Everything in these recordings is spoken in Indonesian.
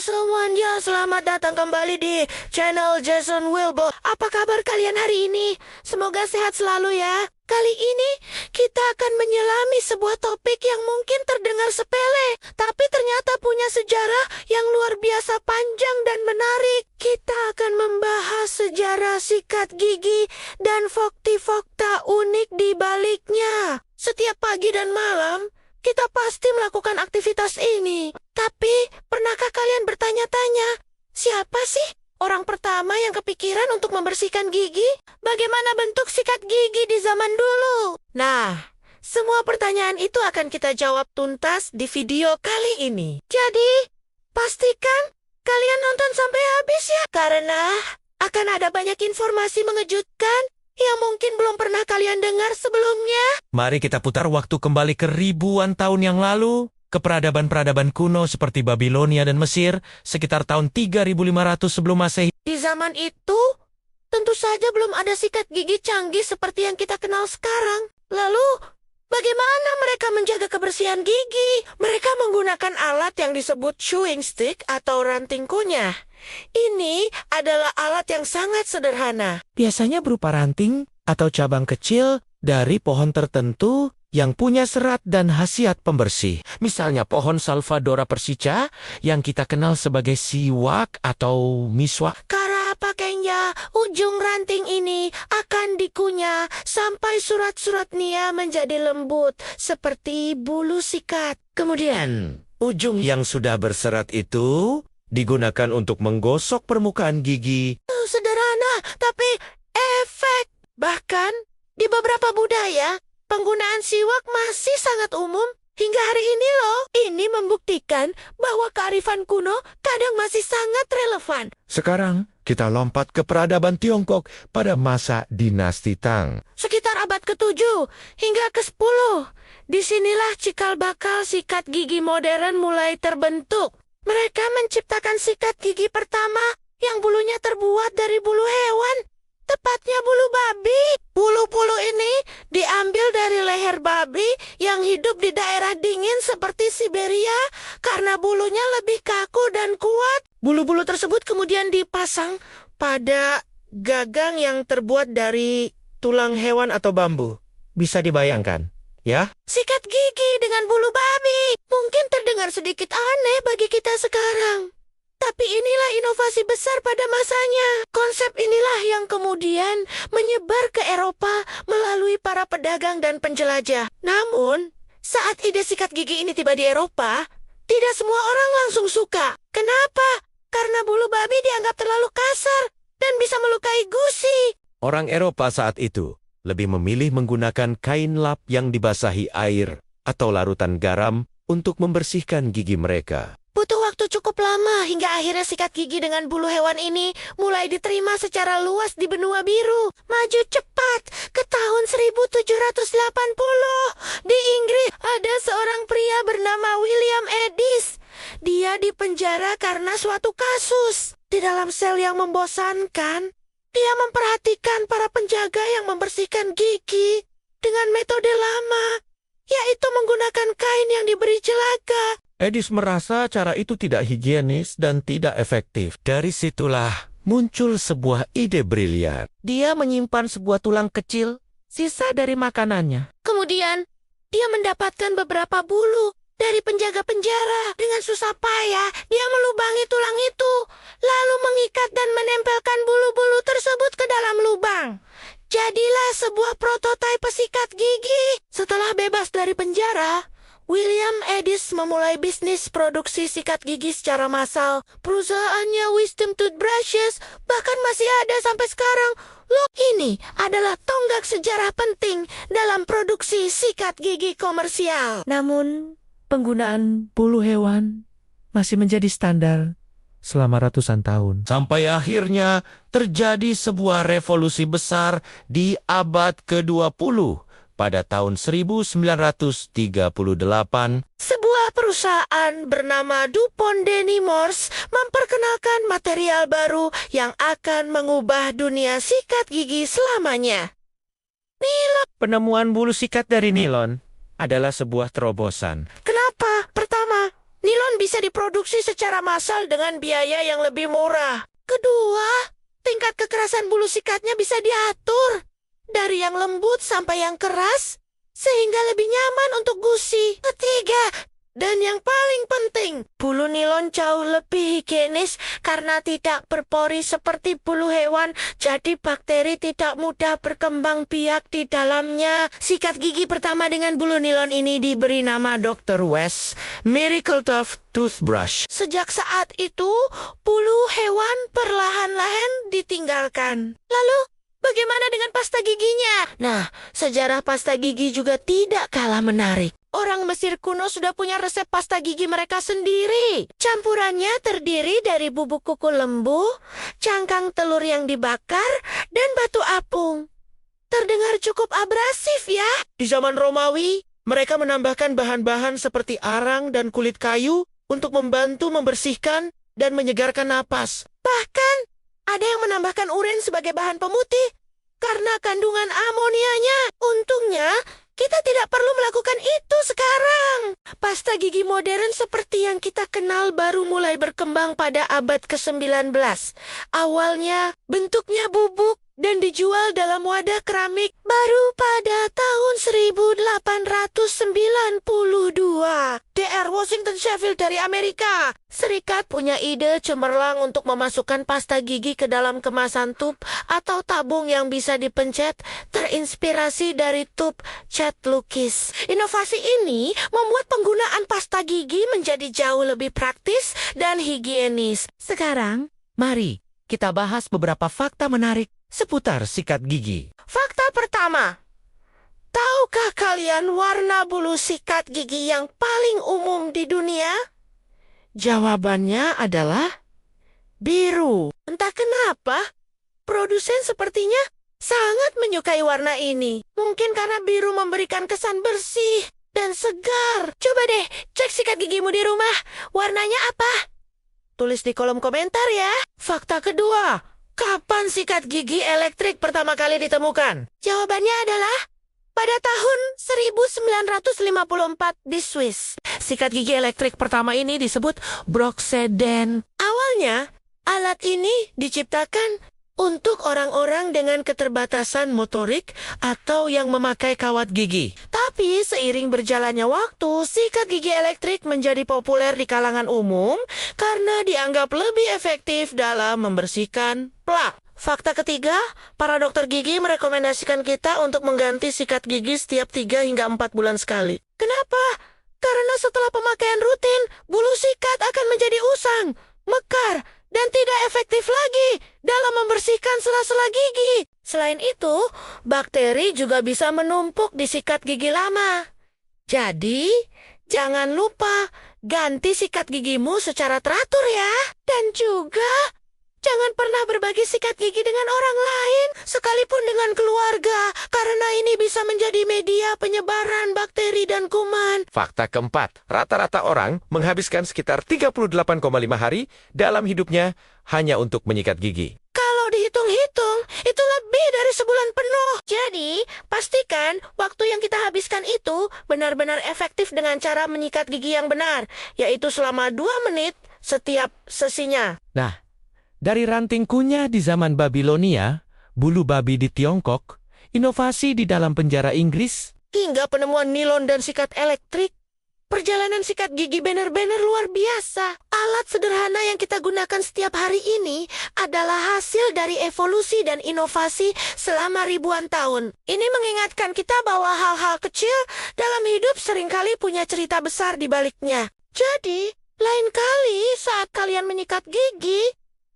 semuanya, selamat datang kembali di channel Jason Wilbo. Apa kabar kalian hari ini? Semoga sehat selalu ya. Kali ini kita akan menyelami sebuah topik yang mungkin terdengar sepele, tapi ternyata punya sejarah yang luar biasa panjang dan menarik. Kita akan membahas sejarah sikat gigi dan fakta unik di baliknya. Setiap pagi dan malam, kita pasti melakukan aktivitas ini. Tapi, pernahkah kalian bertanya-tanya, siapa sih orang pertama yang kepikiran untuk membersihkan gigi? Bagaimana bentuk sikat gigi di zaman dulu? Nah, semua pertanyaan itu akan kita jawab tuntas di video kali ini. Jadi, pastikan kalian nonton sampai habis ya, karena akan ada banyak informasi mengejutkan yang mungkin belum pernah kalian dengar sebelumnya. Mari kita putar waktu kembali ke ribuan tahun yang lalu, ke peradaban-peradaban kuno seperti Babilonia dan Mesir, sekitar tahun 3500 sebelum Masehi. Di zaman itu, tentu saja belum ada sikat gigi canggih seperti yang kita kenal sekarang. Lalu, bagaimana mereka menjaga kebersihan gigi? Mereka menggunakan alat yang disebut chewing stick atau ranting kunyah. Ini adalah alat yang sangat sederhana. Biasanya berupa ranting atau cabang kecil dari pohon tertentu yang punya serat dan khasiat pembersih. Misalnya pohon Salvadora persica yang kita kenal sebagai siwak atau miswak. Cara pakainya, ujung ranting ini akan dikunyah sampai surat-suratnya menjadi lembut seperti bulu sikat. Kemudian, ujung yang sudah berserat itu digunakan untuk menggosok permukaan gigi. Sederhana, tapi efek. Bahkan, di beberapa budaya, penggunaan siwak masih sangat umum hingga hari ini loh. Ini membuktikan bahwa kearifan kuno kadang masih sangat relevan. Sekarang, kita lompat ke peradaban Tiongkok pada masa dinasti Tang. Sekitar abad ke-7 hingga ke-10, disinilah cikal bakal sikat gigi modern mulai terbentuk. Mereka menciptakan sikat gigi pertama yang bulunya terbuat dari bulu hewan, tepatnya bulu babi. Bulu-bulu ini diambil dari leher babi yang hidup di daerah dingin seperti Siberia karena bulunya lebih kaku dan kuat. Bulu-bulu tersebut kemudian dipasang pada gagang yang terbuat dari tulang hewan atau bambu. Bisa dibayangkan, ya? Sikat gigi dengan bulu babi mungkin terdengar sedikit aneh bagi kita sekarang. Tapi inilah inovasi besar pada masanya. Konsep inilah yang kemudian menyebar ke Eropa melalui para pedagang dan penjelajah. Namun, saat ide sikat gigi ini tiba di Eropa, tidak semua orang langsung suka. Kenapa? Karena bulu babi dianggap terlalu kasar dan bisa melukai gusi. Orang Eropa saat itu lebih memilih menggunakan kain lap yang dibasahi air atau larutan garam untuk membersihkan gigi mereka. Butuh waktu cukup lama hingga akhirnya sikat gigi dengan bulu hewan ini mulai diterima secara luas di benua biru. Maju cepat ke tahun 1780. Di Inggris ada seorang pria bernama William Edis. Dia dipenjara karena suatu kasus. Di dalam sel yang membosankan, dia memperhatikan para penjaga yang membersihkan gigi dengan metode lama, yaitu menggunakan kain yang diberi jelaga. Edis merasa cara itu tidak higienis dan tidak efektif. Dari situlah muncul sebuah ide brilian. Dia menyimpan sebuah tulang kecil, sisa dari makanannya. Kemudian, dia mendapatkan beberapa bulu dari penjaga penjara. Dengan susah payah, dia melubangi tulang itu, lalu mengikat dan menempelkan bulu-bulu tersebut ke dalam lubang. Jadilah sebuah prototipe sikat gigi. Setelah bebas dari penjara, William Edis memulai bisnis produksi sikat gigi secara massal. Perusahaannya Wisdom Toothbrushes bahkan masih ada sampai sekarang. Loh, ini adalah tonggak sejarah penting dalam produksi sikat gigi komersial. Namun, penggunaan bulu hewan masih menjadi standar selama ratusan tahun. Sampai akhirnya terjadi sebuah revolusi besar di abad ke-20. Pada tahun 1938, sebuah perusahaan bernama DuPont de Nemours memperkenalkan material baru yang akan mengubah dunia sikat gigi selamanya. Nilon. Penemuan bulu sikat dari nilon adalah sebuah terobosan. Kenapa? Pertama, nilon bisa diproduksi secara massal dengan biaya yang lebih murah. Kedua, tingkat kekerasan bulu sikatnya bisa diatur dari yang lembut sampai yang keras, sehingga lebih nyaman untuk gusi. Ketiga, dan yang paling penting, bulu nilon jauh lebih higienis karena tidak berpori seperti bulu hewan, jadi bakteri tidak mudah berkembang biak di dalamnya. Sikat gigi pertama dengan bulu nilon ini diberi nama Dr. West Miracle Tooth Toothbrush. Sejak saat itu, bulu hewan perlahan-lahan ditinggalkan. Lalu, bagaimana dengan pasta giginya? Nah, sejarah pasta gigi juga tidak kalah menarik. Orang Mesir kuno sudah punya resep pasta gigi mereka sendiri. Campurannya terdiri dari bubuk kuku lembu, cangkang telur yang dibakar, dan batu apung. Terdengar cukup abrasif ya? Di zaman Romawi, mereka menambahkan bahan-bahan seperti arang dan kulit kayu untuk membantu membersihkan dan menyegarkan napas. Bahkan, ada yang menambahkan urin sebagai bahan pemutih karena kandungan amonianya. Untungnya, kita tidak perlu melakukan itu sekarang. Pasta gigi modern seperti yang kita kenal baru mulai berkembang pada abad ke-19. Awalnya, bentuknya bubuk dan dijual dalam wadah keramik baru pada tahun 1892. Dr. Washington Sheffield dari Amerika Serikat punya ide cemerlang untuk memasukkan pasta gigi ke dalam kemasan tub atau tabung yang bisa dipencet, terinspirasi dari tub cat lukis. Inovasi ini membuat penggunaan pasta gigi menjadi jauh lebih praktis dan higienis. Sekarang, mari kita bahas beberapa fakta menarik seputar sikat gigi. Fakta pertama, tahukah kalian warna bulu sikat gigi yang paling umum di dunia? Jawabannya adalah biru. Entah kenapa, produsen sepertinya sangat menyukai warna ini. Mungkin karena biru memberikan kesan bersih dan segar. Coba deh cek sikat gigimu di rumah. Warnanya apa? Tulis di kolom komentar ya. Fakta kedua, kapan sikat gigi elektrik pertama kali ditemukan? Jawabannya adalah pada tahun 1954 di Swiss. Sikat gigi elektrik pertama ini disebut Broxeden. Awalnya, alat ini diciptakan untuk orang-orang dengan keterbatasan motorik atau yang memakai kawat gigi. Tapi seiring berjalannya waktu, sikat gigi elektrik menjadi populer di kalangan umum karena dianggap lebih efektif dalam membersihkan plak. Fakta ketiga, para dokter gigi merekomendasikan kita untuk mengganti sikat gigi setiap 3 hingga 4 bulan sekali. Kenapa? Karena setelah pemakaian rutin, bulu sikat akan menjadi usang, mekar, dan tidak efektif lagi dalam membersihkan sela-sela gigi. Selain itu, bakteri juga bisa menumpuk di sikat gigi lama. Jadi, jangan lupa ganti sikat gigimu secara teratur ya. Dan juga, jangan pernah berbagi sikat gigi dengan orang lain, sekalipun dengan keluarga, karena ini bisa menjadi media penyebaran bakteri dan kuman. Fakta keempat, rata-rata orang menghabiskan sekitar 38,5 hari dalam hidupnya hanya untuk menyikat gigi. Kalau dihitung-hitung, itu lebih dari sebulan penuh. Jadi, pastikan waktu yang kita habiskan itu benar-benar efektif dengan cara menyikat gigi yang benar, yaitu selama 2 menit setiap sesinya. Nah, dari ranting kunyah di zaman Babilonia, bulu babi di Tiongkok, inovasi di dalam penjara Inggris, hingga penemuan nilon dan sikat elektrik, perjalanan sikat gigi benar-benar luar biasa. Alat sederhana yang kita gunakan setiap hari ini adalah hasil dari evolusi dan inovasi selama ribuan tahun. Ini mengingatkan kita bahwa hal-hal kecil dalam hidup seringkali punya cerita besar di baliknya. Jadi, lain kali saat kalian menyikat gigi,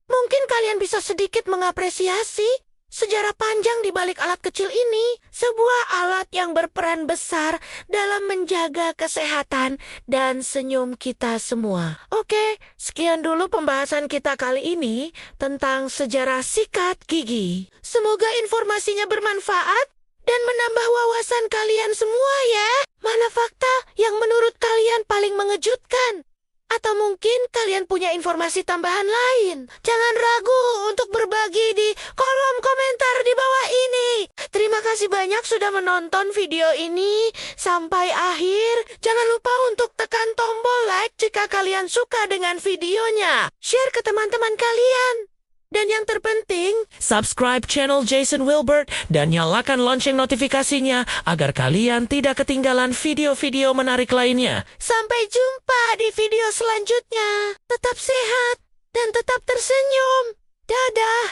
mungkin kalian bisa sedikit mengapresiasi sejarah panjang di balik alat kecil ini. Sebuah alat yang berperan besar dalam menjaga kesehatan dan senyum kita semua. Oke, sekian dulu pembahasan kita kali ini tentang sejarah sikat gigi. Semoga informasinya bermanfaat dan menambah wawasan kalian semua ya. Mana fakta yang menurut kalian paling mengejutkan? Atau mungkin kalian punya informasi tambahan lain? Jangan ragu untuk berbagi di kolom komentar di bawah ini. Terima kasih banyak sudah menonton video ini sampai akhir. Jangan lupa untuk tekan tombol like jika kalian suka dengan videonya. Share ke teman-teman kalian. Dan yang terpenting, Subscribe channel Jason Wilbert dan nyalakan lonceng notifikasinya agar kalian tidak ketinggalan video-video menarik lainnya. sampai jumpa di video selanjutnya. Tetap sehat dan tetap tersenyum. Dadah.